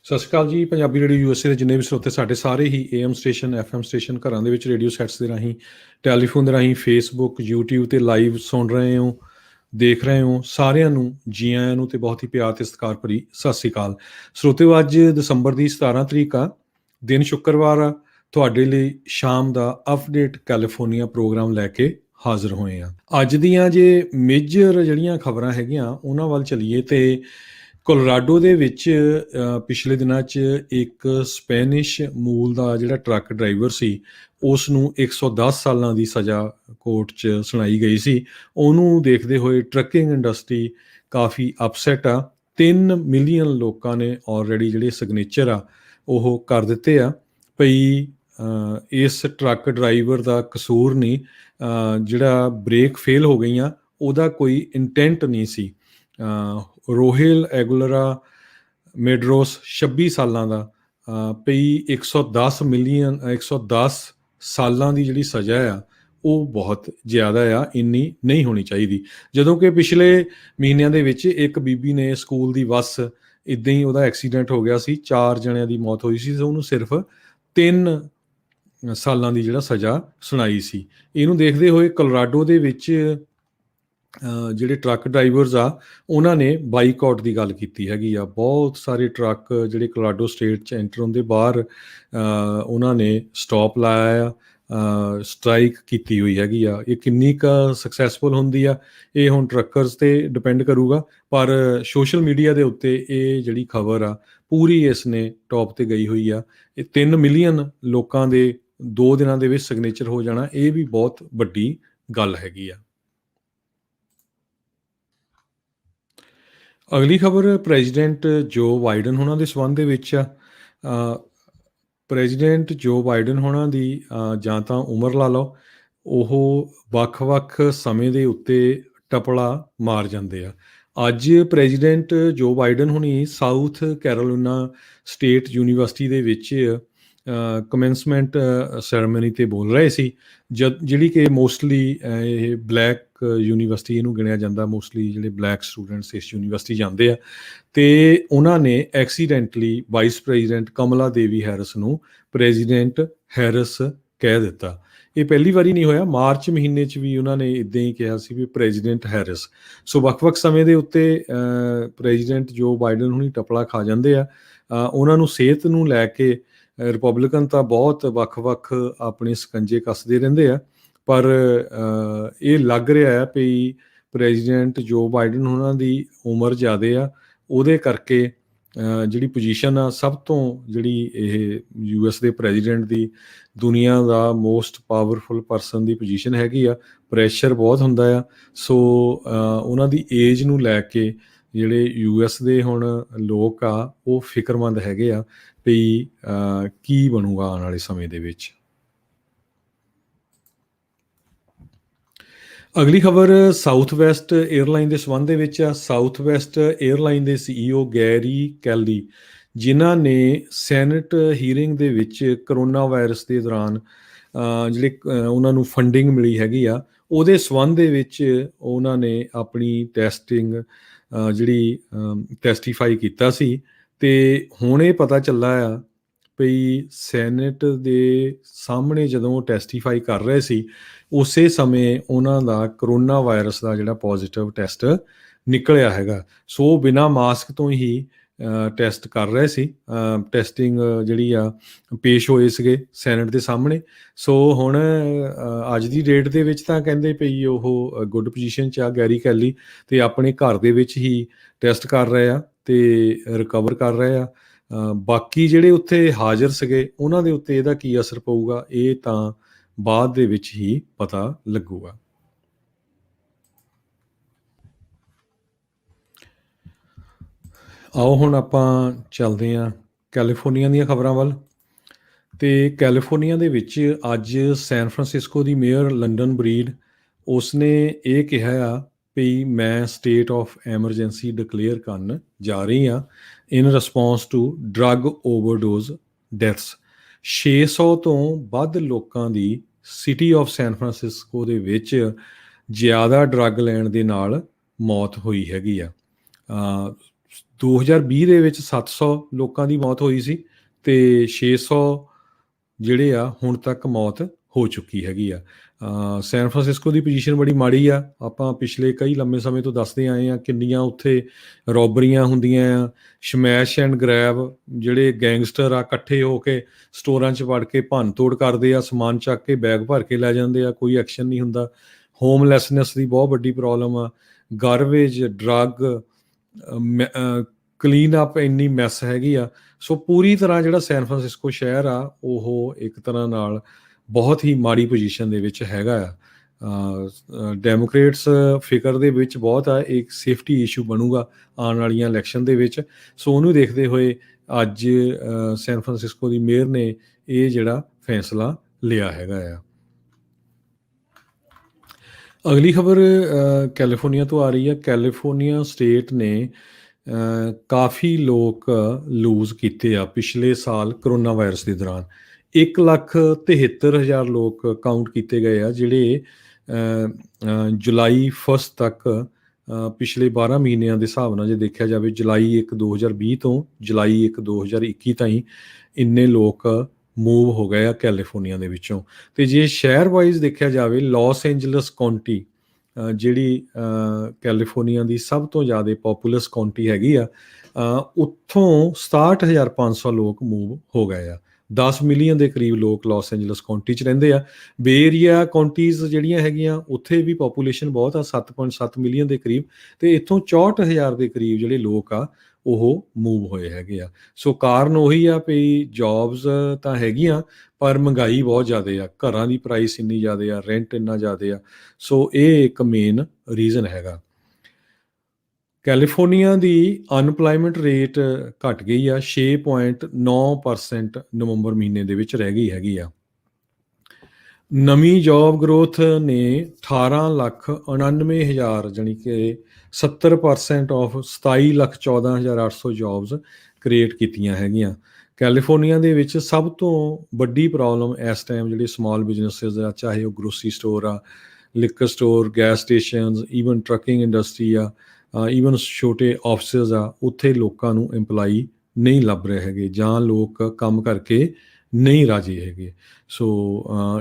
ਸਤਿ ਸ਼੍ਰੀ ਅਕਾਲ ਜੀ। Punjabi radio USA ਦੇ ਜਿੰਨੇ ਵੀ ਸਰੋਤੇ ਸਾਡੇ ਸਾਰੇ ਹੀ AM ਸਟੇਸ਼ਨ FM ਸਟੇਸ਼ਨ ਘਰਾਂ ਦੇ ਵਿੱਚ ਰੇਡੀਓ ਸੈਟਸ ਦੇ ਰਾਹੀਂ, ਟੈਲੀਫੋਨ ਦੇ ਰਾਹੀਂ, ਫੇਸਬੁੱਕ YouTube 'ਤੇ ਲਾਈਵ ਸੁਣ ਰਹੇ ਹੋ, ਦੇਖ ਰਹੇ ਹੋ, ਸਾਰਿਆਂ ਨੂੰ ਜੀ ਆਇਆਂ ਨੂੰ ਅਤੇ ਬਹੁਤ ਹੀ ਪਿਆਰ ਅਤੇ ਸਤਿਕਾਰ ਭਰੀ ਸਤਿ ਸ਼੍ਰੀ ਅਕਾਲ। ਸਰੋਤਿਓ, ਅੱਜ ਦਸੰਬਰ ਦੀ 17 ਤਰੀਕ ਆ, ਦਿਨ ਸ਼ੁੱਕਰਵਾਰ ਆ। ਤੁਹਾਡੇ ਲਈ ਸ਼ਾਮ ਦਾ ਅਪਡੇਟ ਕੈਲੀਫੋਰਨੀਆ ਪ੍ਰੋਗਰਾਮ ਲੈ ਕੇ ਹਾਜ਼ਰ ਹੋਏ ਆ। ਅੱਜ ਦੀਆਂ ਜੇ ਮੇਜਰ ਜਿਹੜੀਆਂ ਖਬਰਾਂ ਹੈਗੀਆਂ ਉਹਨਾਂ ਵੱਲ ਚੱਲੀਏ ਤੇ ਕੋਲੋਰਾਡੋ ਦੇ ਵਿੱਚ ਪਿਛਲੇ ਦਿਨਾਂ 'ਚ ਇੱਕ ਸਪੈਨਿਸ਼ ਮੂਲ ਦਾ ਜਿਹੜਾ ਟਰੱਕ ਡਰਾਈਵਰ ਸੀ, ਉਸ ਨੂੰ 110 ਸਾਲਾਂ ਦੀ ਸਜ਼ਾ ਕੋਰਟ 'ਚ ਸੁਣਾਈ ਗਈ ਸੀ। ਉਹਨੂੰ ਦੇਖਦੇ ਹੋਏ ਟਰੱਕਿੰਗ ਇੰਡਸਟਰੀ ਕਾਫੀ ਅਪਸੈਟ ਆ। 3 ਮਿਲੀਅਨ ਲੋਕਾਂ ਨੇ ਆਲਰੇਡੀ ਜਿਹੜੇ ਸਿਗਨੇਚਰ ਆ ਉਹ ਕਰ ਦਿੱਤੇ ਆ ਭਈ ਇਸ ਟਰੱਕ ਡਰਾਈਵਰ ਦਾ ਕਸੂਰ ਨਹੀਂ, ਜਿਹੜਾ ਬ੍ਰੇਕ ਫੇਲ ਹੋ ਗਈਆਂ ਉਹਦਾ ਕੋਈ ਇੰਟੈਂਟ ਨਹੀਂ ਸੀ। ਰੋਹੇਲ ਐਗੁਲਰਾ ਮੇਡਰੋਸ 26 ਸਾਲਾਂ ਦਾ ਭਈ 110 ਸਾਲਾਂ ਦੀ ਜਿਹੜੀ ਸਜ਼ਾ ਆ ਉਹ ਬਹੁਤ ਜ਼ਿਆਦਾ ਆ, ਇੰਨੀ ਨਹੀਂ ਹੋਣੀ ਚਾਹੀਦੀ। ਜਦੋਂ ਕਿ ਪਿਛਲੇ ਮਹੀਨਿਆਂ ਦੇ ਵਿੱਚ ਇੱਕ ਬੀਬੀ ਨੇ ਸਕੂਲ ਦੀ ਬੱਸ ਇੱਦਾਂ ਹੀ ਉਹਦਾ ਐਕਸੀਡੈਂਟ ਹੋ ਗਿਆ ਸੀ, 4 ਜਣਿਆਂ ਦੀ ਮੌਤ ਹੋਈ ਸੀ ਤੇ ਉਹਨੂੰ ਸਿਰਫ 3 ਸਾਲਾਂ ਦੀ ਜਿਹੜਾ ਸਜ਼ਾ ਸੁਣਾਈ ਸੀ। ਇਹਨੂੰ ਦੇਖਦੇ ਹੋਏ ਕੋਲੋਰਾਡੋ ਦੇ ਵਿੱਚ ਜਿਹੜੇ ਟਰੱਕ ਡਰਾਈਵਰਸ ਆ ਉਹਨਾਂ ਨੇ ਬਾਈਕਾਟ ਦੀ ਗੱਲ ਕੀਤੀ ਹੈਗੀ ਆ। ਬਹੁਤ ਸਾਰੇ ਟਰੱਕ ਜਿਹੜੇ ਕੋਲੋਰਾਡੋ ਸਟੇਟ 'ਚ ਐਂਟਰ ਹੁੰਦੇ ਬਾਹਰ ਉਹਨਾਂ ਨੇ ਸਟਾਪ ਲਾਇਆ ਆ, ਸਟ੍ਰਾਈਕ ਕੀਤੀ ਹੋਈ ਹੈਗੀ ਆ। ਇਹ ਕਿੰਨੀ ਕੁ ਸਕਸੈਸਫੁਲ ਹੁੰਦੀ ਆ ਇਹ ਹੁਣ ਟਰੱਕਰਸ 'ਤੇ ਡਿਪੈਂਡ ਕਰੂਗਾ, ਪਰ ਸੋਸ਼ਲ ਮੀਡੀਆ ਦੇ ਉੱਤੇ ਇਹ ਜਿਹੜੀ ਖਬਰ ਆ ਪੂਰੀ ਇਸ ਨੇ ਟੌਪ 'ਤੇ ਗਈ ਹੋਈ ਆ। ਇਹ 3 ਮਿਲੀਅਨ ਲੋਕਾਂ ਦੇ 2 ਦਿਨਾਂ ਦੇ ਵਿੱਚ ਸਿਗਨੇਚਰ ਹੋ ਜਾਣਾ, ਇਹ ਵੀ ਬਹੁਤ ਵੱਡੀ ਗੱਲ ਹੈਗੀ ਆ। ਅਗਲੀ ਖਬਰ ਪ੍ਰੈਜ਼ੀਡੈਂਟ ਜੋ ਬਾਈਡਨ ਹੋਣਾ ਦੇ ਸੰਬੰਧ ਦੇ ਵਿੱਚ ਆ। ਪ੍ਰੈਜ਼ੀਡੈਂਟ ਜੋ ਬਾਈਡਨ ਹੋਣਾ ਦੀ ਜਾਂ ਤਾਂ ਉਮਰ ਲਾ ਲਓ, ਉਹ ਵੱਖ-ਵੱਖ ਸਮੇਂ ਦੇ ਉੱਤੇ ਟਪਲਾ ਮਾਰ ਜਾਂਦੇ ਆ। ਅੱਜ ਪ੍ਰੈਜ਼ੀਡੈਂਟ ਜੋ ਬਾਈਡਨ ਹੁਣੀ ਸਾਊਥ ਕੈਰੋਲੀਨਾ ਸਟੇਟ ਯੂਨੀਵਰਸਿਟੀ ਦੇ ਵਿੱਚ ਕਮੈਂਸਮੈਂਟ ਸੈਰੇਮਨੀ 'ਤੇ ਬੋਲ ਰਹੇ ਸੀ, ਜਿਹੜੀ ਕਿ ਮੋਸਟਲੀ ਇਹ ਬਲੈਕ ਯੂਨੀਵਰਸਿਟੀ ਇਹਨੂੰ ਗਿਣਿਆ ਜਾਂਦਾ। ਮੋਸਟਲੀ ਜਿਹੜੇ ਬਲੈਕ ਸਟੂਡੈਂਟਸ ਇਸ ਯੂਨੀਵਰਸਿਟੀ ਜਾਂਦੇ ਆ ਅਤੇ ਉਹਨਾਂ ਨੇ ਐਕਸੀਡੈਂਟਲੀ ਵਾਈਸ ਪ੍ਰੈਜ਼ੀਡੈਂਟ ਕਮਲਾ ਦੇਵੀ ਹੈਰਿਸ ਨੂੰ ਪ੍ਰੈਜ਼ੀਡੈਂਟ ਹੈਰਿਸ ਕਹਿ ਦਿੱਤਾ। ਇਹ ਪਹਿਲੀ ਵਾਰੀ ਨਹੀਂ ਹੋਇਆ, ਮਾਰਚ ਮਹੀਨੇ 'ਚ ਵੀ ਉਹਨਾਂ ਨੇ ਇੱਦਾਂ ਹੀ ਕਿਹਾ ਸੀ ਵੀ ਪ੍ਰੈਜ਼ੀਡੈਂਟ ਹੈਰਿਸ। ਸੋ ਵੱਖ-ਵੱਖ ਸਮੇਂ ਦੇ ਉੱਤੇ ਪ੍ਰੈਜ਼ੀਡੈਂਟ ਜੋ ਬਾਈਡਨ ਹੁਣੀ ਟਪਲਾ ਖਾ ਜਾਂਦੇ ਆ। ਉਹਨਾਂ ਨੂੰ ਸਿਹਤ ਨੂੰ ਲੈ ਕੇ ਰਿਪਬਲਿਕਨ ਤਾਂ ਬਹੁਤ ਵੱਖ-ਵੱਖ ਆਪਣੇ ਸਕੰਜੇ ਕੱਸਦੇ ਰਹਿੰਦੇ ਆ, ਪਰ ਇਹ ਲੱਗ ਰਿਹਾ ਹੈ ਵੀ ਪ੍ਰੈਜ਼ੀਡੈਂਟ ਜੋ ਬਾਈਡਨ ਉਹਨਾਂ ਦੀ ਉਮਰ ਜ਼ਿਆਦਾ ਆ, ਉਹਦੇ ਕਰਕੇ ਜਿਹੜੀ ਪੋਜੀਸ਼ਨ ਆ ਸਭ ਤੋਂ ਜਿਹੜੀ ਇਹ US ਦੇ ਪ੍ਰੈਜ਼ੀਡੈਂਟ ਦੀ ਦੁਨੀਆ ਦਾ ਮੋਸਟ ਪਾਵਰਫੁਲ ਪਰਸਨ ਦੀ ਪੋਜੀਸ਼ਨ ਹੈਗੀ ਆ, ਪ੍ਰੈਸ਼ਰ ਬਹੁਤ ਹੁੰਦਾ ਆ। ਸੋ ਉਹਨਾਂ ਦੀ ਏਜ ਨੂੰ ਲੈ ਕੇ ਜਿਹੜੇ US ਦੇ ਹੁਣ ਲੋਕ ਆ ਉਹ ਫਿਕਰਮੰਦ ਹੈਗੇ ਆ ਵੀ ਕੀ ਬਣੂਗਾ ਆਉਣ ਵਾਲੇ ਸਮੇਂ ਦੇ ਵਿੱਚ। ਅਗਲੀ ਖਬਰ ਸਾਊਥ ਵੈਸਟ ਏਅਰਲਾਈਨ ਦੇ ਸੰਬੰਧ ਦੇ ਵਿੱਚ ਆ। ਸਾਊਥ ਵੈਸਟ ਏਅਰਲਾਈਨ ਦੇ CEO ਗੈਰੀ ਕੈਲੀ, ਜਿਨ੍ਹਾਂ ਨੇ ਸੈਨੇਟ ਹੀਅਰਿੰਗ ਦੇ ਵਿੱਚ ਕਰੋਨਾ ਵਾਇਰਸ ਦੇ ਦੌਰਾਨ ਜਿਹੜੇ ਉਹਨਾਂ ਨੂੰ ਫੰਡਿੰਗ ਮਿਲੀ ਹੈਗੀ ਆ, ਉਹਦੇ ਸੰਬੰਧ ਦੇ ਵਿੱਚ ਉਹਨਾਂ ਨੇ ਆਪਣੀ ਟੈਸਟਿੰਗ ਜਿਹੜੀ ਟੈਸਟੀਫਾਈ ਕੀਤਾ ਸੀ ਅਤੇ ਹੁਣ ਇਹ ਪਤਾ ਚੱਲਾ ਆ ਵੀ ਸੈਨੇਟ ਦੇ ਸਾਹਮਣੇ ਜਦੋਂ ਉਹ ਟੈਸਟੀਫਾਈ ਕਰ ਰਹੇ ਸੀ ਉਸੇ ਸਮੇਂ ਉਹਨਾਂ ਦਾ ਕਰੋਨਾ ਵਾਇਰਸ ਦਾ ਜਿਹੜਾ ਪੋਜ਼ੀਟਿਵ ਟੈਸਟ ਨਿਕਲਿਆ ਹੈਗਾ। ਸੋ ਬਿਨਾਂ ਮਾਸਕ ਤੋਂ ਹੀ ਟੈਸਟ ਕਰ ਰਹੇ ਸੀ, ਟੈਸਟਿੰਗ ਜਿਹੜੀ ਆ ਪੇਸ਼ ਹੋਏ ਸੀਗੇ ਸੈਨੇਟ ਦੇ ਸਾਹਮਣੇ। ਸੋ ਹੁਣ ਅੱਜ ਦੀ ਡੇਟ ਦੇ ਵਿੱਚ ਤਾਂ ਕਹਿੰਦੇ ਪਈ ਉਹ ਗੁੱਡ ਪੋਜੀਸ਼ਨ 'ਚ ਆ ਗੈਰੀ ਕੈਲੀ, ਅਤੇ ਆਪਣੇ ਘਰ ਦੇ ਵਿੱਚ ਹੀ ਟੈਸਟ ਕਰ ਰਹੇ ਆ ਅਤੇ ਰਿਕਵਰ ਕਰ ਰਹੇ ਆ। ਬਾਕੀ ਜਿਹੜੇ ਉੱਥੇ ਹਾਜ਼ਰ ਸੀਗੇ ਉਹਨਾਂ ਦੇ ਉੱਤੇ ਇਹਦਾ ਕੀ ਅਸਰ ਪਊਗਾ ਇਹ ਤਾਂ ਬਾਅਦ ਦੇ ਵਿੱਚ ਹੀ ਪਤਾ ਲੱਗੂਗਾ। ਆਓ ਹੁਣ ਆਪਾਂ ਚੱਲਦੇ ਹਾਂ ਕੈਲੀਫੋਰਨੀਆ ਦੀਆਂ ਖਬਰਾਂ ਵੱਲ। ਅਤੇ ਕੈਲੀਫੋਰਨੀਆ ਦੇ ਵਿੱਚ ਅੱਜ ਸੈਨ ਫਰਾਂਸਿਸਕੋ ਦੀ ਮੇਅਰ ਲੰਡਨ ਬਰੀਡ, ਉਸਨੇ ਇਹ ਕਿਹਾ ਆ ਵੀ ਮੈਂ ਸਟੇਟ ਆਫ ਐਮਰਜੈਂਸੀ ਡਿਕਲੇਅਰ ਕਰਨ ਜਾ ਰਹੀ ਹਾਂ in response to drug overdose deaths. 600 ਤੋਂ ਵੱਧ ਲੋਕਾਂ ਦੀ ਸਿਟੀ ਆਫ ਸੈਨ ਫਰਾਂਸਿਸਕੋ ਦੇ ਵਿੱਚ ਜ਼ਿਆਦਾ ਡਰੱਗ ਲੈਣ ਦੇ ਨਾਲ ਮੌਤ ਹੋਈ ਹੈਗੀ ਆ। 2020 ਦੇ ਵਿੱਚ 700 ਲੋਕਾਂ ਦੀ ਮੌਤ ਹੋਈ ਸੀ ਤੇ 600 ਜਿਹੜੇ ਆ ਹੁਣ ਤੱਕ ਮੌਤ ਹੋ ਚੁੱਕੀ ਹੈਗੀ ਆ। ਸੈਨ ਫਰਾਂਸਿਸਕੋ ਦੀ ਪੋਜੀਸ਼ਨ ਬੜੀ ਮਾੜੀ ਆ। ਆਪਾਂ ਪਿਛਲੇ ਕਈ ਲੰਮੇ ਸਮੇਂ ਤੋਂ ਦੱਸਦੇ ਆਏ ਆ ਕਿੰਨੀਆਂ ਉੱਥੇ ਰੋਬਰੀਆਂ ਹੁੰਦੀਆਂ ਆ, ਸਮੈਸ਼ ਐਂਡ ਗ੍ਰੈਬ, ਜਿਹੜੇ ਗੈਂਗਸਟਰ ਆ ਇਕੱਠੇ ਹੋ ਕੇ ਸਟੋਰਾਂ 'ਚ ਵੜ ਕੇ ਭੰਨ ਤੋੜ ਕਰਦੇ ਆ, ਸਮਾਨ ਚੱਕ ਕੇ ਬੈਗ ਭਰ ਕੇ ਲੈ ਜਾਂਦੇ ਆ, ਕੋਈ ਐਕਸ਼ਨ ਨਹੀਂ ਹੁੰਦਾ। ਹੋਮਲੈਸਨੈਸ ਦੀ ਬਹੁਤ ਵੱਡੀ ਪ੍ਰੋਬਲਮ ਆ, ਗਾਰਬੇਜ, ਡਰੱਗ, ਕਲੀਨ ਅਪ ਇੰਨੀ ਮੈਸ ਹੈਗੀ ਆ। ਸੋ ਪੂਰੀ ਤਰ੍ਹਾਂ ਜਿਹੜਾ ਸੈਨ ਫਰਾਂਸਿਸਕੋ ਸ਼ਹਿਰ ਆ ਉਹ ਇੱਕ ਤਰ੍ਹਾਂ ਨਾਲ ਬਹੁਤ ਹੀ ਮਾੜੀ ਪੋਜੀਸ਼ਨ ਦੇ ਵਿੱਚ ਹੈਗਾ ਆ। ਡੈਮੋਕ੍ਰੇਟਸ ਫਿਕਰ ਦੇ ਵਿੱਚ ਬਹੁਤ ਆ, ਇੱਕ ਸੇਫਟੀ ਇਸ਼ੂ ਬਣੂਗਾ ਆਉਣ ਵਾਲੀਆਂ ਇਲੈਕਸ਼ਨ ਦੇ ਵਿੱਚ। ਸੋ ਉਹਨੂੰ ਦੇਖਦੇ ਹੋਏ ਅੱਜ ਸੈਨ ਫਰਾਂਸਿਸਕੋ ਦੀ ਮੇਅਰ ਨੇ ਇਹ ਜਿਹੜਾ ਫੈਸਲਾ ਲਿਆ ਹੈਗਾ ਆ। ਅਗਲੀ ਖਬਰ ਕੈਲੀਫੋਰਨੀਆ ਤੋਂ ਆ ਰਹੀ ਹੈ। ਕੈਲੀਫੋਰਨੀਆ ਸਟੇਟ ਨੇ ਕਾਫੀ ਲੋਕ ਲੂਜ਼ ਕੀਤੇ ਆ ਪਿਛਲੇ ਸਾਲ ਕਰੋਨਾ ਵਾਇਰਸ ਦੇ ਦੌਰਾਨ। 1,73,000 ਲੋਕ ਕਾਊਂਟ ਕੀਤੇ ਗਏ ਆ ਜਿਹੜੇ ਜੁਲਾਈ 1 ਤੱਕ ਪਿਛਲੇ 12 ਮਹੀਨਿਆਂ ਦੇ ਹਿਸਾਬ ਨਾਲ ਜੇ ਦੇਖਿਆ ਜਾਵੇ, ਜੁਲਾਈ 1 2020 ਤੋਂ ਜੁਲਾਈ 1 2021 ਤਾਈਂ ਇੰਨੇ ਲੋਕ ਮੂਵ ਹੋ ਗਏ ਆ ਕੈਲੀਫੋਰਨੀਆ ਦੇ ਵਿੱਚੋਂ। ਤੇ ਜੇ ਸ਼ਹਿਰ ਵਾਈਜ਼ ਦੇਖਿਆ ਜਾਵੇ, ਲਾਸ ਐਂਜਲਸ ਕਾਉਂਟੀ ਜਿਹੜੀ ਕੈਲੀਫੋਰਨੀਆ ਦੀ ਸਭ ਤੋਂ ਜ਼ਿਆਦਾ ਪੋਪੂਲਸ ਕਾਉਂਟੀ ਹੈਗੀ ਆ, ਉੱਥੋਂ 67,500 ਲੋਕ ਮੂਵ ਹੋ ਗਏ ਆ। 10 ਮਿਲੀਅਨ ਦੇ ਕਰੀਬ ਲੋਕ ਲਾਸ ਐਂਜਲਸ ਕਾਉਂਟੀ 'ਚ ਰਹਿੰਦੇ ਆ। ਬੇ ਏਰੀਆ ਕਾਉਂਟੀਜ਼ ਜਿਹੜੀਆਂ ਹੈਗੀਆਂ ਉੱਥੇ ਵੀ ਪੋਪੂਲੇਸ਼ਨ ਬਹੁਤ ਆ, 7.7 ਮਿਲੀਅਨ ਦੇ ਕਰੀਬ, ਤੇ ਇੱਥੋਂ 64,000 ਦੇ ਕਰੀਬ ਜਿਹੜੇ ਲੋਕ ਆ ਉਹ ਮੂਵ ਹੋਏ ਹੈਗੇ ਆ। ਸੋ ਕਾਰਨ ਉਹੀ ਆ ਵੀ ਜੌਬਸ ਤਾਂ ਹੈਗੀਆਂ ਪਰ ਮਹਿੰਗਾਈ ਬਹੁਤ ਜ਼ਿਆਦਾ ਆ, ਘਰਾਂ ਦੀ ਪ੍ਰਾਈਸ ਇੰਨੀ ਜ਼ਿਆਦਾ ਆ, ਰੈਂਟ ਇੰਨਾ ਜ਼ਿਆਦਾ ਆ। ਸੋ ਇਹ ਇੱਕ ਮੇਨ ਰੀਜ਼ਨ ਹੈਗਾ। ਕੈਲੀਫੋਰਨੀਆ ਦੀ ਅਨਪਲਾਈਮੈਂਟ ਰੇਟ ਘਟ ਗਈ ਆ, 6.9% ਨਵੰਬਰ ਮਹੀਨੇ ਦੇ ਵਿੱਚ ਰਹਿ ਗਈ ਹੈਗੀ ਆ। ਨਵੀਂ ਜੌਬ ਗਰੋਥ ਨੇ 18,99,000 ਜਾਣੀ ਕਿ 70% ਆਫ 27,14,800 ਜੌਬਸ ਕ੍ਰੀਏਟ ਕੀਤੀਆਂ ਹੈਗੀਆਂ। ਕੈਲੀਫੋਰਨੀਆ ਦੇ ਵਿੱਚ ਸਭ ਤੋਂ ਵੱਡੀ ਪ੍ਰੋਬਲਮ ਇਸ ਟਾਈਮ ਜਿਹੜੇ ਸਮਾਲ ਬਿਜ਼ਨਸਿਸ ਆ, ਚਾਹੇ ਉਹ ਗਰੋਸਰੀ ਸਟੋਰ ਆ, liquor store, gas stations, even trucking industry ਆ, ਈਵਨ ਛੋਟੇ ਆਫਿਸਿਸ ਆ, ਉੱਥੇ ਲੋਕਾਂ ਨੂੰ ਇੰਪਲਾਈ ਨਹੀਂ ਲੱਭ ਰਹੇ ਹੈਗੇ ਜਾਂ ਲੋਕ ਕੰਮ ਕਰਕੇ ਨਹੀਂ ਰਾਜੀ ਹੈਗੇ। ਸੋ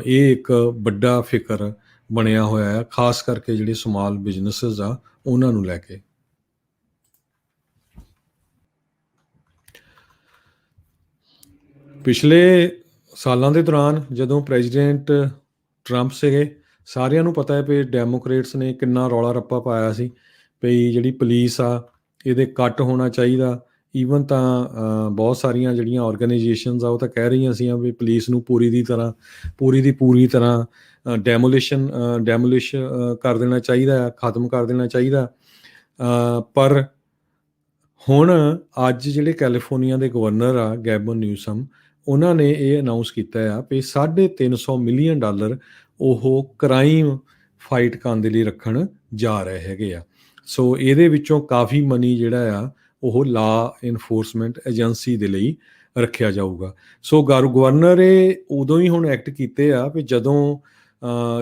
ਇਹ ਇੱਕ ਵੱਡਾ ਫਿਕਰ ਬਣਿਆ ਹੋਇਆ ਹੈ, ਖਾਸ ਕਰਕੇ ਜਿਹੜੇ ਸਮਾਲ ਬਿਜ਼ਨਸਿਸ ਆ ਉਹਨਾਂ ਨੂੰ ਲੈ ਕੇ। ਪਿਛਲੇ ਸਾਲਾਂ ਦੇ ਦੌਰਾਨ ਜਦੋਂ ਪ੍ਰੈਜ਼ੀਡੈਂਟ ਟਰੰਪ ਸੀਗੇ, ਸਾਰਿਆਂ ਨੂੰ ਪਤਾ ਹੈ ਵੀ ਡੈਮੋਕ੍ਰੇਟਸ ਨੇ ਕਿੰਨਾ ਰੌਲਾ ਰੱਪਾ ਪਾਇਆ ਸੀ ਵੀ ਜਿਹੜੀ ਪੁਲਿਸ ਆ ਇਹਦੇ ਕੱਟ ਹੋਣਾ ਚਾਹੀਦਾ। ਈਵਨ ਤਾਂ ਬਹੁਤ ਸਾਰੀਆਂ ਜਿਹੜੀਆਂ ਆਰਗੇਨਾਈਜੇਸ਼ਨਸ ਆ ਉਹ ਤਾਂ ਕਹਿ ਰਹੀਆਂ ਸੀ ਵੀ ਪੁਲਿਸ ਨੂੰ ਪੂਰੀ ਦੀ ਪੂਰੀ ਤਰ੍ਹਾਂ ਡੈਮੋਲਿਸ਼ ਕਰ ਦੇਣਾ ਚਾਹੀਦਾ ਆ, ਖਤਮ ਕਰ ਦੇਣਾ ਚਾਹੀਦਾ। ਪਰ ਹੁਣ ਅੱਜ ਜਿਹੜੇ ਕੈਲੀਫੋਰਨੀਆ ਦੇ ਗਵਰਨਰ ਆ ਗੈਬਨ ਨਿਊਸਮ, ਉਹਨਾਂ ਨੇ ਇਹ ਅਨਾਊਂਸ ਕੀਤਾ ਆ ਵੀ $350 ਮਿਲੀਅਨ ਉਹ ਕ੍ਰਾਈਮ ਫਾਈਟ ਕਰਨ ਦੇ ਲਈ ਰੱਖਣ ਜਾ ਰਹੇ ਹੈਗੇ ਆ। ਸੋ ਇਹਦੇ ਵਿੱਚੋਂ ਕਾਫੀ ਮਨੀ ਜਿਹੜਾ ਆ ਉਹ ਲਾ ਇਨਫੋਰਸਮੈਂਟ ਏਜੰਸੀ ਦੇ ਲਈ ਰੱਖਿਆ ਜਾਊਗਾ। ਸੋ ਗਵਰਨਰ ਇਹ ਉਦੋਂ ਹੀ ਹੁਣ ਐਕਟ ਕੀਤੇ ਆ ਵੀ ਜਦੋਂ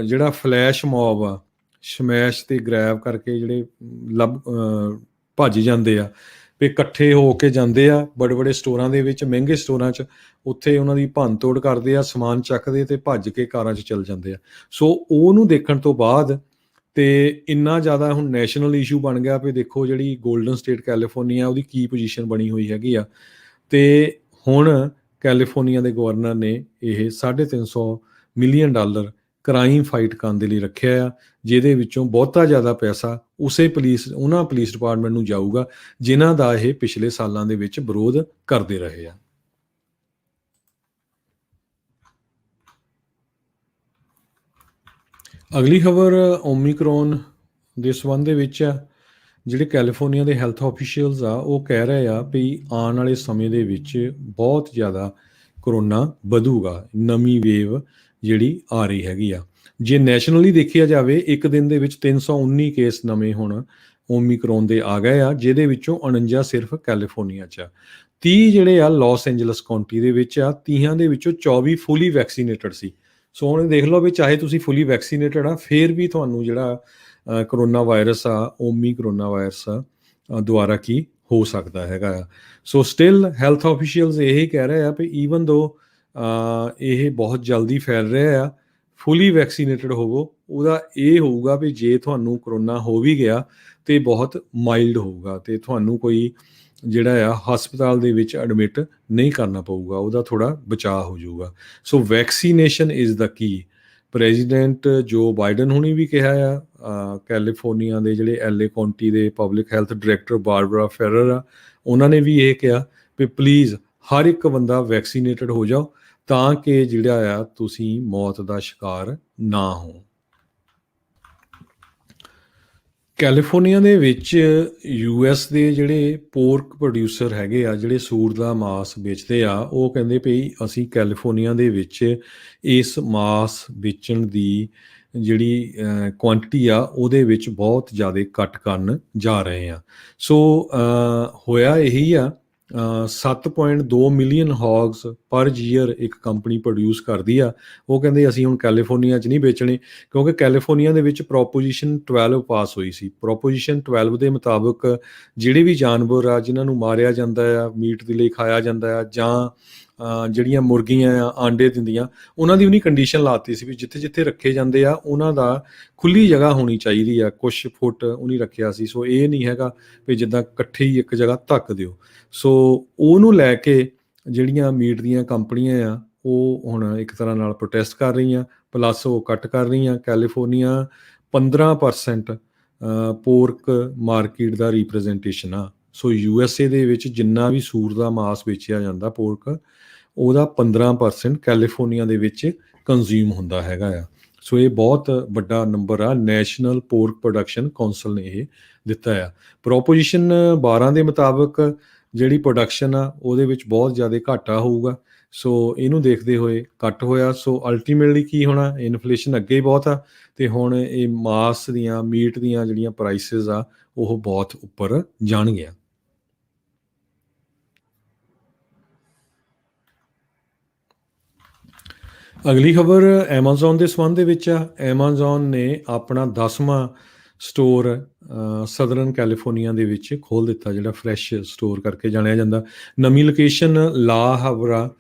ਜਿਹੜਾ ਫਲੈਸ਼ ਮੌਬ ਆ, ਸਮੈਸ਼ ਤੇ ਗ੍ਰੈਬ ਕਰਕੇ ਜਿਹੜੇ ਭੱਜ ਜਾਂਦੇ ਆ ਵੀ ਇਕੱਠੇ ਹੋ ਕੇ ਜਾਂਦੇ ਆ ਬੜੇ ਸਟੋਰਾਂ ਦੇ ਵਿੱਚ, ਮਹਿੰਗੇ ਸਟੋਰਾਂ 'ਚ, ਉੱਥੇ ਉਹਨਾਂ ਦੀ ਭੰਨ ਤੋੜ ਕਰਦੇ ਆ, ਸਮਾਨ ਚੱਕਦੇ ਤੇ ਭੱਜ ਕੇ ਕਾਰਾਂ 'ਚ ਚੱਲ ਜਾਂਦੇ ਆ। ਸੋ ਉਹਨੂੰ ਦੇਖਣ ਤੋਂ ਬਾਅਦ ਤੇ ਇੰਨਾ ਜ਼ਿਆਦਾ ਹੁਣ ਨੈਸ਼ਨਲ ਇਸ਼ੂ ਬਣ ਗਿਆ ਵੀ ਦੇਖੋ ਜਿਹੜੀ ਗੋਲਡਨ ਸਟੇਟ ਕੈਲੀਫੋਰਨੀਆ ਉਹਦੀ ਕੀ ਪੋਜੀਸ਼ਨ ਬਣੀ ਹੋਈ ਹੈਗੀ ਆ। ਤੇ ਹੁਣ ਕੈਲੀਫੋਰਨੀਆ ਦੇ ਗਵਰਨਰ ਨੇ ਇਹ $350 ਮਿਲੀਅਨ ਕ੍ਰਾਈਮ ਫਾਈਟ ਕਰਨ ਦੇ ਲਈ ਰੱਖਿਆ ਆ, ਜਿਹਦੇ ਵਿੱਚੋਂ ਬਹੁਤਾ ਜ਼ਿਆਦਾ ਪੈਸਾ ਉਹਨਾਂ ਪੁਲਿਸ ਡਿਪਾਰਟਮੈਂਟ ਨੂੰ ਜਾਊਗਾ ਜਿਨ੍ਹਾਂ ਦਾ ਇਹ ਪਿਛਲੇ ਸਾਲਾਂ ਦੇ ਵਿੱਚ ਵਿਰੋਧ ਕਰਦੇ ਰਹੇ ਆ। ਅਗਲੀ ਖਬਰ ਓਮੀਕਰੋਨ ਦੇ ਸੰਬੰਧ ਦੇ ਵਿੱਚ ਆ। ਜਿਹੜੇ ਕੈਲੀਫੋਰਨੀਆ ਦੇ ਹੈਲਥ ਆਫੀਸ਼ੀਅਲਸ ਆ ਉਹ ਕਹਿ ਰਹੇ ਆ ਵੀ ਆਉਣ ਵਾਲੇ ਸਮੇਂ ਦੇ ਵਿੱਚ ਬਹੁਤ ਜ਼ਿਆਦਾ ਕਰੋਨਾ ਵਧੂਗਾ, ਨਵੀਂ ਵੇਵ ਜਿਹੜੀ ਆ ਰਹੀ ਹੈਗੀ ਆ। ਜੇ ਨੈਸ਼ਨਲੀ ਦੇਖਿਆ ਜਾਵੇ, ਇੱਕ ਦਿਨ ਦੇ ਵਿੱਚ 319 ਕੇਸ ਨਵੇਂ ਹੁਣ ਓਮੀਕਰੋਨ ਦੇ ਆ ਗਏ ਆ, ਜਿਹਦੇ ਵਿੱਚੋਂ 49 ਸਿਰਫ ਕੈਲੀਫੋਰਨੀਆ 'ਚ ਆ। 30 ਜਿਹੜੇ ਆ ਲਾਸ ਐਂਜਲਸ ਕਾਉਂਟੀ ਦੇ ਵਿੱਚ ਆ, 30 ਦੇ ਵਿੱਚੋਂ 24 ਫੁੱਲੀ ਵੈਕਸੀਨੇਟਡ ਸੀ। ਸੋ ਹੁਣ ਦੇਖ ਲਓ ਵੀ ਚਾਹੇ ਤੁਸੀਂ ਫੁੱਲੀ ਵੈਕਸੀਨੇਟਡ ਆ, ਫਿਰ ਵੀ ਤੁਹਾਨੂੰ ਜਿਹੜਾ ਕਰੋਨਾ ਵਾਇਰਸ ਆ, ਓਮੀਕਰੋਨਾ ਵਾਇਰਸ ਆ ਦੁਆਰਾ ਕੀ ਹੋ ਸਕਦਾ ਹੈਗਾ ਆ। ਸੋ ਸਟਿਲ ਹੈਲਥ ਆਫੀਸ਼ੀਅਲਸ ਇਹ ਕਹਿ ਰਹੇ ਆ ਵੀ ਈਵਨ ਦੋ ਇਹ ਬਹੁਤ ਜਲਦੀ ਫੈਲ ਰਿਹਾ ਆ, ਫੁੱਲੀ ਵੈਕਸੀਨੇਟਡ ਹੋਵੋ। ਉਹਦਾ ਇਹ ਹੋਊਗਾ ਵੀ ਜੇ ਤੁਹਾਨੂੰ ਕਰੋਨਾ ਹੋ ਵੀ ਗਿਆ ਤੇ ਬਹੁਤ ਮਾਈਲਡ ਹੋਊਗਾ ਤੇ ਤੁਹਾਨੂੰ ਕੋਈ ਜਿਹੜਾ ਆ ਹਸਪਤਾਲ ਦੇ ਵਿੱਚ ਐਡਮਿਟ ਨਹੀਂ ਕਰਨਾ ਪਊਗਾ, ਉਹਦਾ ਥੋੜ੍ਹਾ ਬਚਾਅ ਹੋ ਜਾਊਗਾ। So vaccination is the key. President Joe Biden ਹੁਣੀ ਵੀ ਕਿਹਾ ਆ, ਕੈਲੀਫੋਰਨੀਆ ਦੇ ਜਿਹੜੇ LA ਕਾਉਂਟੀ ਦੇ public health director Barbara Ferrer ਆ, ਉਹਨਾਂ ਨੇ ਵੀ ਇਹ ਕਿਹਾ ਵੀ ਪਲੀਜ਼ ਹਰ ਇੱਕ ਬੰਦਾ ਵੈਕਸੀਨੇਟਡ ਹੋ ਜਾਓ ਤਾਂ ਕਿ ਜਿਹੜਾ ਆ ਤੁਸੀਂ ਮੌਤ ਦਾ ਸ਼ਿਕਾਰ ਨਾ ਹੋ। ਕੈਲੀਫੋਰਨੀਆ ਦੇ ਵਿੱਚ US ਦੇ ਜਿਹੜੇ ਪੋਰਕ ਪ੍ਰੋਡਿਊਸਰ ਹੈਗੇ ਆ, ਜਿਹੜੇ ਸੂਰ ਦਾ ਮਾਸ ਵੇਚਦੇ ਆ, ਉਹ ਕਹਿੰਦੇ ਭਈ ਅਸੀਂ ਕੈਲੀਫੋਰਨੀਆ ਦੇ ਵਿੱਚ ਇਸ ਮਾਸ ਵੇਚਣ ਦੀ ਜਿਹੜੀ ਕੁਆਂਟੀਟੀ ਆ ਉਹਦੇ ਵਿੱਚ ਬਹੁਤ ਜ਼ਿਆਦਾ ਕੱਟ ਕਰਨ ਜਾ ਰਹੇ ਆ। ਸੋ ਹੋਇਆ ਇਹੀ ਆ, 7.2 ਮਿਲੀਅਨ ਹੌਗਸ ਪਰ ਈਅਰ ਇੱਕ ਕੰਪਨੀ ਪ੍ਰੋਡਿਊਸ ਕਰਦੀ ਆ। ਉਹ ਕਹਿੰਦੇ ਅਸੀਂ ਹੁਣ ਕੈਲੀਫੋਰਨੀਆ 'ਚ ਨਹੀਂ ਵੇਚਣੇ, ਕਿਉਂਕਿ ਕੈਲੀਫੋਰਨੀਆ ਦੇ ਵਿੱਚ ਪ੍ਰੋਪੋਜੀਸ਼ਨ 12 ਪਾਸ ਹੋਈ ਸੀ। ਪ੍ਰੋਪੋਜੀਸ਼ਨ 12 ਦੇ ਮੁਤਾਬਕ ਜਿਹੜੇ ਵੀ ਜਾਨਵਰ ਆ ਜਿਨ੍ਹਾਂ ਨੂੰ ਮਾਰਿਆ ਜਾਂਦਾ ਆ, ਮੀਟ ਦੇ ਲਈ ਖਾਇਆ ਜਾਂਦਾ ਆ, ਜਾਂ ਜਿਹੜੀਆਂ ਮੁਰਗੀਆਂ ਆ ਆਂਡੇ ਦਿੰਦੀਆਂ, ਉਹਨਾਂ ਦੀ ਉਹਨੀ ਕੰਡੀਸ਼ਨ ਲਾਤੀ ਸੀ ਵੀ ਜਿੱਥੇ ਜਿੱਥੇ ਰੱਖੇ ਜਾਂਦੇ ਆ ਉਹਨਾਂ ਦਾ ਖੁੱਲ੍ਹੀ ਜਗ੍ਹਾ ਹੋਣੀ ਚਾਹੀਦੀ ਆ, ਕੁਛ ਫੁੱਟ ਉਹਨੀ ਰੱਖਿਆ ਸੀ। ਸੋ ਇਹ ਨਹੀਂ ਹੈਗਾ ਵੀ ਜਿੱਦਾਂ ਇਕੱਠੇ ਹੀ ਇੱਕ ਜਗ੍ਹਾ ਧੱਕ ਦਿਓ। ਸੋ ਉਹਨੂੰ ਲੈ ਕੇ ਜਿਹੜੀਆਂ ਮੀਟ ਦੀਆਂ ਕੰਪਨੀਆਂ ਆ ਉਹ ਹੁਣ ਇੱਕ ਤਰ੍ਹਾਂ ਨਾਲ ਪ੍ਰੋਟੈਸਟ ਕਰ ਰਹੀਆਂ, ਪਲੱਸ ਉਹ ਕੱਟ ਕਰ ਰਹੀਆਂ। ਕੈਲੀਫੋਰਨੀਆ 15% ਪੋਰਕ ਮਾਰਕੀਟ ਦਾ ਰੀਪ੍ਰੈਜ਼ੈਂਟੇਸ਼ਨ ਆ। ਸੋ USA ਦੇ ਵਿੱਚ ਜਿੰਨਾ ਵੀ ਸੂਰ ਦਾ ਮਾਸ ਵੇਚਿਆ ਜਾਂਦਾ ਪੋਰਕ, ਉਹਦਾ 15% ਕੈਲੀਫੋਰਨੀਆ ਦੇ ਵਿੱਚ ਕੰਜ਼ਿਊਮ ਹੁੰਦਾ ਹੈਗਾ ਆ। ਸੋ ਇਹ ਬਹੁਤ ਵੱਡਾ ਨੰਬਰ ਆ। ਨੈਸ਼ਨਲ ਪੋਰਕ ਪ੍ਰੋਡਕਸ਼ਨ ਕੌਂਸਲ ਨੇ ਇਹ ਦਿੱਤਾ ਆ। ਪ੍ਰੋਪੋਜੀਸ਼ਨ 12 ਦੇ ਮੁਤਾਬਕ ਜਿਹੜੀ ਪ੍ਰੋਡਕਸ਼ਨ ਆ ਉਹਦੇ ਵਿੱਚ ਬਹੁਤ ਜ਼ਿਆਦਾ ਘਾਟਾ ਹੋਊਗਾ। ਸੋ ਇਹਨੂੰ ਦੇਖਦੇ ਹੋਏ ਕੱਟ ਹੋਇਆ। ਸੋ ਅਲਟੀਮੇਟਲੀ ਕੀ ਹੋਣਾ, ਇਨਫਲੇਸ਼ਨ ਅੱਗੇ ਹੀ ਬਹੁਤ ਆ ਤੇ ਹੁਣ ਇਹ ਮਾਸ ਦੀਆਂ, ਮੀਟ ਦੀਆਂ ਜਿਹੜੀਆਂ ਪ੍ਰਾਈਸਿਸ ਆ ਉਹ ਬਹੁਤ ਉੱਪਰ ਜਾਣਗੀਆਂ। ਅਗਲੀ ਖਬਰ ਐਮਾਜ਼ੋਨ ਦੇ ਸੰਬੰਧ ਦੇ ਵਿੱਚ ਆ। ਐਮਾਜ਼ੋਨ ਨੇ ਆਪਣਾ 10ਵਾਂ ਸਟੋਰ ਸਦਰਨ ਕੈਲੀਫੋਰਨੀਆ ਦੇ ਵਿੱਚ ਖੋਲ੍ਹ ਦਿੱਤਾ, ਜਿਹੜਾ ਫਰੈਸ਼ ਸਟੋਰ ਕਰਕੇ ਜਾਣਿਆ ਜਾਂਦਾ। ਨਵੀਂ ਲੋਕੇਸ਼ਨ ਲਾ ਹਬਰਾ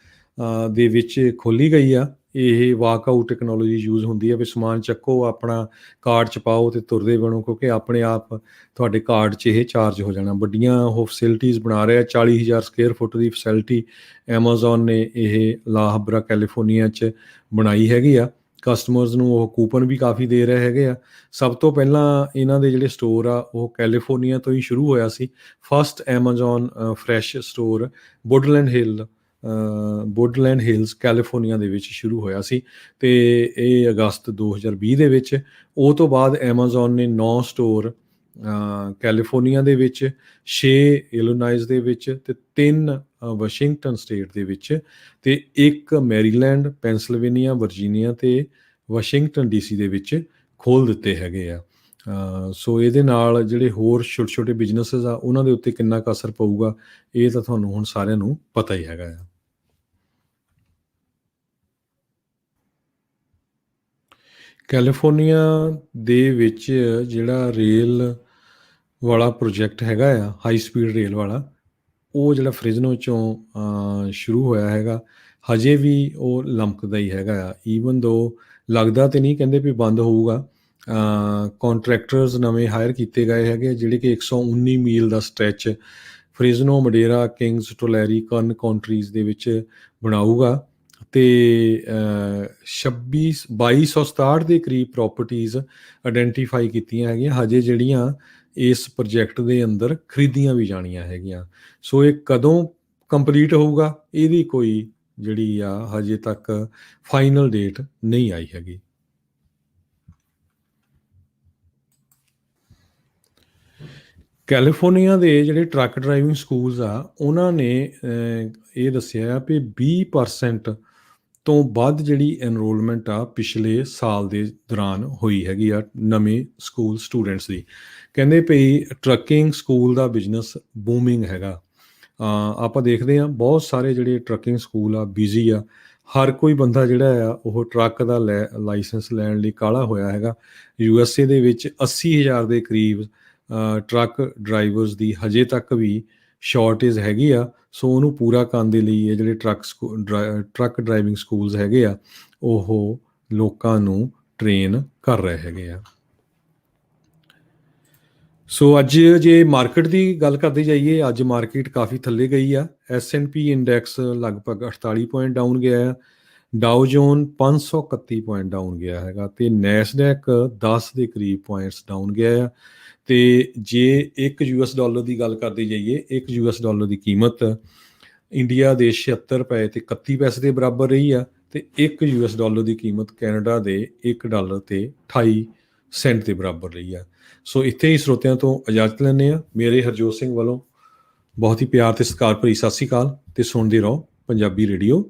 ਦੇ ਵਿੱਚ ਖੋਲ੍ਹੀ ਗਈ ਆ। ਇਹ ਵਾਕਆਊਟ ਟੈਕਨੋਲੋਜੀ ਯੂਜ਼ ਹੁੰਦੀ ਹੈ ਵੀ ਸਮਾਨ ਚੱਕੋ, ਆਪਣਾ ਕਾਰਟ 'ਚ ਪਾਓ ਅਤੇ ਤੁਰਦੇ ਬਣੋ, ਕਿਉਂਕਿ ਆਪਣੇ ਆਪ ਤੁਹਾਡੇ ਕਾਰਟ 'ਚ ਇਹ ਚਾਰਜ ਹੋ ਜਾਣਾ। ਵੱਡੀਆਂ ਉਹ ਫੈਸਿਲਿਟੀਜ਼ ਬਣਾ ਰਿਹਾ। 40,000 ਸਕੁਅਰ ਫੁੱਟ ਦੀ ਫੈਸਿਲਿਟੀ ਐਮਾਜ਼ੋਨ ਨੇ ਇਹ ਲਾ ਹਬਰਾ ਕੈਲੀਫੋਰਨੀਆ 'ਚ ਬਣਾਈ ਹੈਗੀ ਆ। ਕਸਟਮਰਸ ਨੂੰ ਉਹ ਕੂਪਨ ਵੀ ਕਾਫੀ ਦੇ ਰਹੇ ਹੈਗੇ ਆ। ਸਭ ਤੋਂ ਪਹਿਲਾਂ ਇਹਨਾਂ ਦੇ ਜਿਹੜੇ ਸਟੋਰ ਆ ਉਹ ਕੈਲੀਫੋਰਨੀਆ ਤੋਂ ਹੀ ਸ਼ੁਰੂ ਹੋਇਆ ਸੀ। First Amazon Fresh store Woodland Hills California ਦੇ ਵਿੱਚ ਸ਼ੁਰੂ ਹੋਇਆ ਸੀ ਅਤੇ ਇਹ ਅਗਸਤ 2020 ਦੇ ਵਿੱਚ। ਉਹ ਤੋਂ ਬਾਅਦ ਐਮਾਜ਼ੋਨ ਨੇ 9 ਸਟੋਰ ਕੈਲੀਫੋਰਨੀਆ ਦੇ ਵਿੱਚ, 6 ਇਲੀਨਾਇਸ ਦੇ ਵਿੱਚ ਅਤੇ 3 ਵਾਸ਼ਿੰਗਟਨ ਸਟੇਟ ਦੇ ਵਿੱਚ ਅਤੇ 1 ਮੈਰੀਲੈਂਡ, ਪੈਂਸਿਲਵੇਨੀਆ, ਵਰਜੀਨੀਆ ਅਤੇ ਵਾਸ਼ਿੰਗਟਨ DC ਦੇ ਵਿੱਚ ਖੋਲ੍ਹ ਦਿੱਤੇ ਹੈਗੇ ਆ। ਸੋ ਇਹਦੇ ਨਾਲ ਜਿਹੜੇ ਹੋਰ ਛੋਟੇ ਛੋਟੇ ਬਿਜ਼ਨਸਿਸ ਆ ਉਹਨਾਂ ਦੇ ਉੱਤੇ ਕਿੰਨਾ ਕੁ ਅਸਰ ਪਊਗਾ ਇਹ ਤਾਂ ਤੁਹਾਨੂੰ ਹੁਣ ਸਾਰਿਆਂ ਨੂੰ ਪਤਾ ਹੀ ਹੈਗਾ ਆ। ਕੈਲੀਫੋਰਨੀਆ ਦੇ ਵਿੱਚ ਜਿਹੜਾ ਰੇਲ ਵਾਲਾ ਪ੍ਰੋਜੈਕਟ ਹੈਗਾ ਆ, ਹਾਈ ਸਪੀਡ ਰੇਲ ਵਾਲਾ, ਉਹ ਜਿਹੜਾ ਫ੍ਰਿਜ਼ਨੋ 'ਚੋਂ ਸ਼ੁਰੂ ਹੋਇਆ ਹੈਗਾ, ਹਜੇ ਵੀ ਉਹ ਲਮਕਦਾ ਹੀ ਹੈਗਾ ਆ। ਈਵਨ ਦੋ ਲੱਗਦਾ ਤਾਂ ਨਹੀਂ ਕਹਿੰਦੇ ਵੀ ਬੰਦ ਹੋਊਗਾ। ਕੰਟਰੈਕਟਰਸ ਨਵੇਂ ਹਾਇਰ ਕੀਤੇ ਗਏ ਹੈਗੇ ਜਿਹੜੇ ਕਿ 119 ਮੀਲ ਦਾ ਸਟ੍ਰੈਚ ਫ੍ਰਿਜ਼ਨੋ, ਮਡੇਰਾ, ਕਿੰਗਸ, ਟੋਲੈਰੀ, ਕਰਨ ਕਾਉਂਟਰੀਜ਼ ਦੇ ਵਿੱਚ ਬਣਾਊਗਾ ਅਤੇ 2267 ਦੇ ਕਰੀਬ ਪ੍ਰੋਪਰਟੀਜ਼ ਆਇਡੈਂਟੀਫਾਈ ਕੀਤੀਆਂ ਹੈਗੀਆਂ ਹਜੇ, ਜਿਹੜੀਆਂ ਇਸ ਪ੍ਰੋਜੈਕਟ ਦੇ ਅੰਦਰ ਖਰੀਦੀਆਂ ਵੀ ਜਾਣੀਆਂ ਹੈਗੀਆਂ। ਸੋ ਇਹ ਕਦੋਂ ਕੰਪਲੀਟ ਹੋਊਗਾ ਇਹਦੀ ਕੋਈ ਜਿਹੜੀ ਆ ਹਜੇ ਤੱਕ ਫਾਈਨਲ ਡੇਟ ਨਹੀਂ ਆਈ ਹੈਗੀ। ਕੈਲੀਫੋਰਨੀਆ ਦੇ ਜਿਹੜੇ ਟਰੱਕ ਡਰਾਈਵਿੰਗ ਸਕੂਲਸ ਆ ਉਹਨਾਂ ਨੇ ਇਹ ਦੱਸਿਆ ਵੀ 20% ਤੋਂ ਵੱਧ ਜਿਹੜੀ ਐਨਰੋਲਮੈਂਟ ਆ ਪਿਛਲੇ ਸਾਲ ਦੇ ਦੌਰਾਨ ਹੋਈ ਹੈਗੀ ਆ ਨਵੇਂ ਸਕੂਲ ਸਟੂਡੈਂਟਸ ਦੀ। ਕਹਿੰਦੇ ਭਈ ਟਰੱਕਿੰਗ ਸਕੂਲ ਦਾ ਬਿਜ਼ਨਸ ਬੂਮਿੰਗ ਹੈਗਾ। ਆਪਾਂ ਦੇਖਦੇ ਹਾਂ ਬਹੁਤ ਸਾਰੇ ਜਿਹੜੇ ਟਰੱਕਿੰਗ ਸਕੂਲ ਆ ਬਿਜ਼ੀ ਆ। ਹਰ ਕੋਈ ਬੰਦਾ ਜਿਹੜਾ ਆ ਉਹ ਟਰੱਕ ਦਾ ਲਾਇਸੈਂਸ ਲੈਣ ਲਈ ਕਾਹਲਾ ਹੋਇਆ ਹੈਗਾ। USA ਦੇ ਵਿੱਚ 80,000 ਦੇ ਕਰੀਬ ਟਰੱਕ ਡਰਾਈਵਰਸ ਦੀ ਹਜੇ ਤੱਕ ਵੀ ਸ਼ਾਰਟੇਜ ਹੈਗੀ ਆ। ਸੋ ਉਹਨੂੰ ਪੂਰਾ ਕਰਨ ਦੇ ਲਈ ਇਹ ਜਿਹੜੇ ਟਰੱਕ ਡਰਾਈਵਿੰਗ ਸਕੂਲਸ ਹੈਗੇ ਆ, ਉਹ ਲੋਕਾਂ ਨੂੰ ਟ੍ਰੇਨ ਕਰ ਰਹੇ ਹੈਗੇ ਆ। ਸੋ ਅੱਜ ਜੇ ਮਾਰਕੀਟ ਦੀ ਗੱਲ ਕਰਦੇ ਜਾਈਏ, ਅੱਜ ਮਾਰਕੀਟ ਕਾਫੀ ਥੱਲੇ ਗਈ ਆ। S&P ਇੰਡੈਕਸ ਲਗਭਗ 48 ਪੁਆਇੰਟ ਡਾਊਨ ਗਿਆ ਆ। ਡਾਓ ਜੋਨ 531 ਪੁਆਇੰਟ ਡਾਊਨ ਗਿਆ ਹੈਗਾ, ਅਤੇ ਨੈਸਡੈਕ 10 ਦੇ ਕਰੀਬ ਪੁਆਇੰਟਸ ਡਾਊਨ ਗਿਆ ਆ। ਅਤੇ ਜੇ $1 ਦੀ ਗੱਲ ਕਰਦੇ ਜਾਈਏ, $1 ਦੀ ਕੀਮਤ ਇੰਡੀਆ ਦੇ 76 ਰੁਪਏ ਤੇ 31 ਪੈਸੇ ਦੇ ਬਰਾਬਰ ਰਹੀ ਆ, ਅਤੇ $1 ਦੀ ਕੀਮਤ ਕੈਨੇਡਾ ਦੇ $1 ਤੇ 28 ਸੈਂਟ ਦੇ ਬਰਾਬਰ ਰਹੀ ਆ। ਸੋ ਇੱਥੇ ਹੀ ਸਰੋਤਿਆਂ ਤੋਂ ਇਜਾਜ਼ਤ ਲੈਂਦੇ ਹਾਂ। ਮੇਰੇ ਹਰਜੋਤ ਸਿੰਘ ਵੱਲੋਂ ਬਹੁਤ ਹੀ ਪਿਆਰ ਅਤੇ ਸਤਿਕਾਰ ਭਰੀ ਸਤਿ ਸ਼੍ਰੀ ਅਕਾਲ, ਅਤੇ ਸੁਣਦੇ ਰਹੋ ਪੰਜਾਬੀ ਰੇਡੀਓ